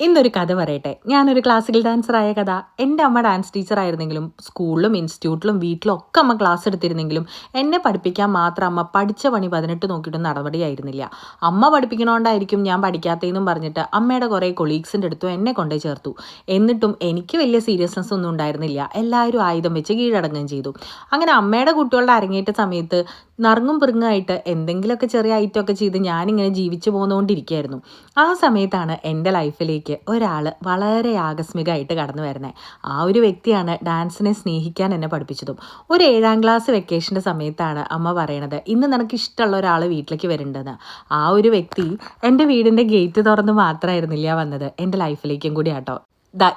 ഇന്നൊരു കഥ പറയട്ടെ. ഞാനൊരു ക്ലാസിക്കൽ ഡാൻസറായ കഥ. എൻ്റെ അമ്മ ഡാൻസ് ടീച്ചറായിരുന്നെങ്കിലും സ്കൂളിലും ഇൻസ്റ്റിറ്റ്യൂട്ടിലും വീട്ടിലും ഒക്കെ അമ്മ ക്ലാസ് എടുത്തിരുന്നെങ്കിലും എന്നെ പഠിപ്പിക്കാൻ മാത്രം അമ്മ പഠിച്ച പണി 18 നോക്കിയിട്ടും നടപടിയായിരുന്നില്ല. അമ്മ പഠിപ്പിക്കണോണ്ടായിരിക്കും ഞാൻ പഠിക്കാത്തതെന്നും പറഞ്ഞിട്ട് അമ്മയുടെ കുറേ കൊളീഗ്സിൻ്റെ അടുത്തും എന്നെ കൊണ്ടേ ചേർത്തു. എന്നിട്ടും എനിക്ക് വലിയ സീരിയസ്നെസ് ഒന്നും ഉണ്ടായിരുന്നില്ല. എല്ലാവരും ആയുധം വെച്ച് കീഴടങ്ങുകയും ചെയ്തു. അങ്ങനെ അമ്മയുടെ കുട്ടികളുടെ അരങ്ങേറ്റ സമയത്ത് നറുങ്ങും പിറുങ്ങായിട്ട് എന്തെങ്കിലുമൊക്കെ ചെറിയ ഐറ്റമൊക്കെ ചെയ്ത് ഞാനിങ്ങനെ ജീവിച്ചു പോന്നുകൊണ്ടിരിക്കുകയായിരുന്നു. ആ സമയത്താണ് എൻ്റെ ലൈഫിലേക്ക് ഒരാൾ വളരെ ആകസ്മികമായിട്ട് കടന്നു വരുന്നത്. ആ ഒരു വ്യക്തിയാണ് ഡാൻസിനെ സ്നേഹിക്കാൻ എന്നെ പഠിപ്പിച്ചതും. ഒരു 7ാം ക്ലാസ് വെക്കേഷൻ്റെ സമയത്താണ് അമ്മ പറയണത്, ഇന്ന് നിനക്ക് ഇഷ്ടമുള്ള ഒരാൾ വീട്ടിലേക്ക് വരുന്നുണ്ടെന്ന്. ആ ഒരു വ്യക്തി എൻ്റെ വീടിൻ്റെ ഗേറ്റ് തുറന്ന് മാത്രമായിരുന്നില്ല വന്നത്, എൻ്റെ ലൈഫിലേക്കും കൂടി ആട്ടോ.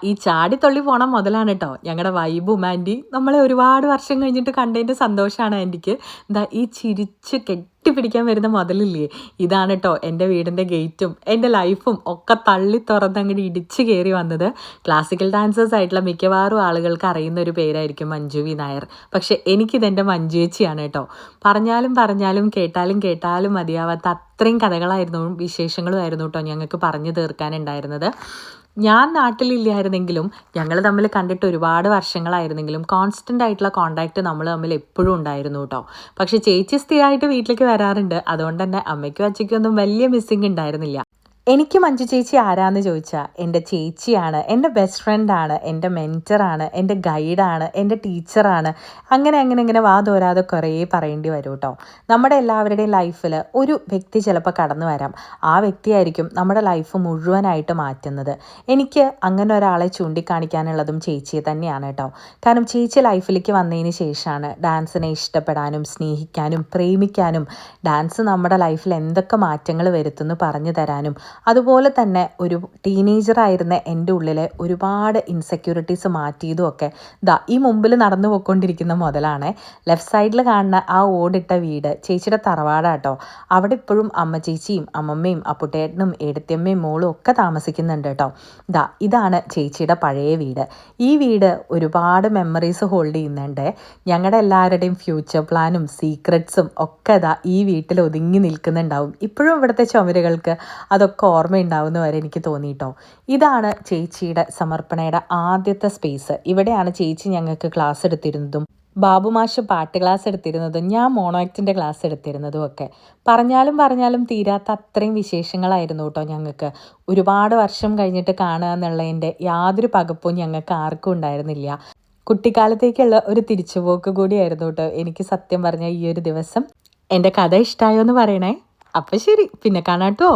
ഈ ചാടിത്തുള്ളി പോണ മുതലാണ് കേട്ടോ ഞങ്ങളുടെ വൈബും ആൻറ്റി. നമ്മളെ ഒരുപാട് വർഷം കഴിഞ്ഞിട്ട് കണ്ടതിൻ്റെ സന്തോഷമാണ് ആൻറ്റിക്ക്. ഈ ചിരിച്ച് കെട്ടിപ്പിടിക്കാൻ വരുന്ന മുതലില്ലേ, ഇതാണ് കേട്ടോ എൻ്റെ വീടിൻ്റെ ഗേറ്റും എൻ്റെ ലൈഫും ഒക്കെ തള്ളി തുറന്നങ്ങോട്ട് ഇടിച്ച് കയറി വന്നത്. ക്ലാസിക്കൽ ഡാൻസേഴ്സ് ആയിട്ടുള്ള മിക്കവാറും ആളുകൾക്ക് അറിയുന്ന ഒരു പേരായിരിക്കും മഞ്ജു വി നായർ. പക്ഷെ എനിക്കിതെൻ്റെ മഞ്ജു ചേച്ചിയാണ് കേട്ടോ. പറഞ്ഞാലും കേട്ടാലും മതിയാവാത്ത അത്രയും കഥകളായിരുന്നു വിശേഷങ്ങളും ആയിരുന്നു കേട്ടോ ഞങ്ങൾക്ക് പറഞ്ഞു തീർക്കാനുണ്ടായിരുന്നത്. ഞാൻ നാട്ടിലില്ലായിരുന്നെങ്കിലും ഞങ്ങൾ തമ്മിൽ കണ്ടിട്ട് ഒരുപാട് വർഷങ്ങളായിരുന്നെങ്കിലും കോൺസ്റ്റൻ്റ് ആയിട്ടുള്ള കോണ്ടാക്റ്റ് നമ്മൾ തമ്മിൽ എപ്പോഴും ഉണ്ടായിരുന്നു കേട്ടോ. പക്ഷേ ചേച്ചി സ്ഥിരമായിട്ട് വീട്ടിലേക്ക് വരാറുണ്ട്. അതുകൊണ്ട് തന്നെ അമ്മയ്ക്കും അച്ഛയ്ക്കും ഒന്നും വലിയ മിസ്സിങ് ഉണ്ടായിരുന്നില്ല. എനിക്ക് മഞ്ജു ചേച്ചി ആരാന്ന് ചോദിച്ചാൽ എൻ്റെ ചേച്ചിയാണ്, എൻ്റെ ബെസ്റ്റ് ഫ്രണ്ടാണ്, എൻ്റെ മെൻറ്ററാണ്, എൻ്റെ ഗൈഡാണ്, എൻ്റെ ടീച്ചറാണ്. അങ്ങനെ വാ തോരാതെ കുറേ പറയേണ്ടി വരും കേട്ടോ. നമ്മുടെ എല്ലാവരുടെയും ലൈഫിൽ ഒരു വ്യക്തി ചിലപ്പോൾ കടന്നു വരാം. ആ വ്യക്തിയായിരിക്കും നമ്മുടെ ലൈഫ് മുഴുവനായിട്ട് മാറ്റുന്നത്. എനിക്ക് അങ്ങനെ ഒരാളെ ചൂണ്ടിക്കാണിക്കാനുള്ളതും ചേച്ചിയെ തന്നെയാണ് കേട്ടോ. കാരണം ചേച്ചി ലൈഫിലേക്ക് വന്നതിന് ശേഷമാണ് ഡാൻസിനെ ഇഷ്ടപ്പെടാനും സ്നേഹിക്കാനും പ്രേമിക്കാനും ഡാൻസ് നമ്മുടെ ലൈഫിൽ എന്തൊക്കെ മാറ്റങ്ങൾ വരുത്തുന്നു പറഞ്ഞു തരാനും, അതുപോലെ തന്നെ ഒരു ടീനേജറായിരുന്ന എൻ്റെ ഉള്ളിലെ ഒരുപാട് ഇൻസെക്യൂരിറ്റീസ് മാറ്റിയതും ഒക്കെ ഈ മുമ്പിൽ നടന്നു പോയിക്കൊണ്ടിരിക്കുന്ന മുതലാണ്. ലെഫ്റ്റ് സൈഡിൽ കാണുന്ന ആ ഓടിട്ട വീട് ചേച്ചിയുടെ തറവാടാട്ടോ. അവിടെ ഇപ്പോഴും അമ്മ ചേച്ചിയും അമ്മമ്മയും അപ്പുട്ടേട്ടനും ഏടത്തിയമ്മയും മോളും ഒക്കെ താമസിക്കുന്നുണ്ട് കേട്ടോ. ഇതാണ് ചേച്ചിയുടെ പഴയ വീട്. ഈ വീട് ഒരുപാട് മെമ്മറീസ് ഹോൾഡ് ചെയ്യുന്നുണ്ട്. ഞങ്ങളുടെ എല്ലാവരുടെയും ഫ്യൂച്ചർ പ്ലാനും സീക്രട്സും ഒക്കെ ഈ വീട്ടിൽ ഒതുങ്ങി നിൽക്കുന്നുണ്ടാവും. ഇപ്പോഴും ഇവിടുത്തെ ചുമരുകൾക്ക് അതൊക്കെ ഓർമ്മയുണ്ടാവുന്ന വരെ എനിക്ക് തോന്നിയിട്ടോ. ഇതാണ് ചേച്ചിയുടെ സമർപ്പണയുടെ ആദ്യത്തെ സ്പേസ്. ഇവിടെയാണ് ചേച്ചി ഞങ്ങൾക്ക് ക്ലാസ് എടുത്തിരുന്നതും ബാബുമാഷ് പാട്ട് ക്ലാസ് എടുത്തിരുന്നതും ഞാൻ മോണോ ആക്ടിൻ്റെ ക്ലാസ് എടുത്തിരുന്നതും ഒക്കെ. പറഞ്ഞാലും തീരാത്ത അത്രയും വിശേഷങ്ങളായിരുന്നു കേട്ടോ ഞങ്ങൾക്ക്. ഒരുപാട് വർഷം കഴിഞ്ഞിട്ട് കാണുക എന്നുള്ളതിൻ്റെ യാതൊരു പകപ്പും ഞങ്ങൾക്ക് ആർക്കും ഉണ്ടായിരുന്നില്ല. കുട്ടിക്കാലത്തേക്കുള്ള ഒരു തിരിച്ചുപോക്ക് കൂടിയായിരുന്നു കേട്ടോ എനിക്ക് സത്യം പറഞ്ഞ ഈ ഒരു ദിവസം. എൻ്റെ കഥ ഇഷ്ടമായോ എന്ന് പറയണേ. അപ്പം ശരി, പിന്നെ കാണാം കേട്ടോ.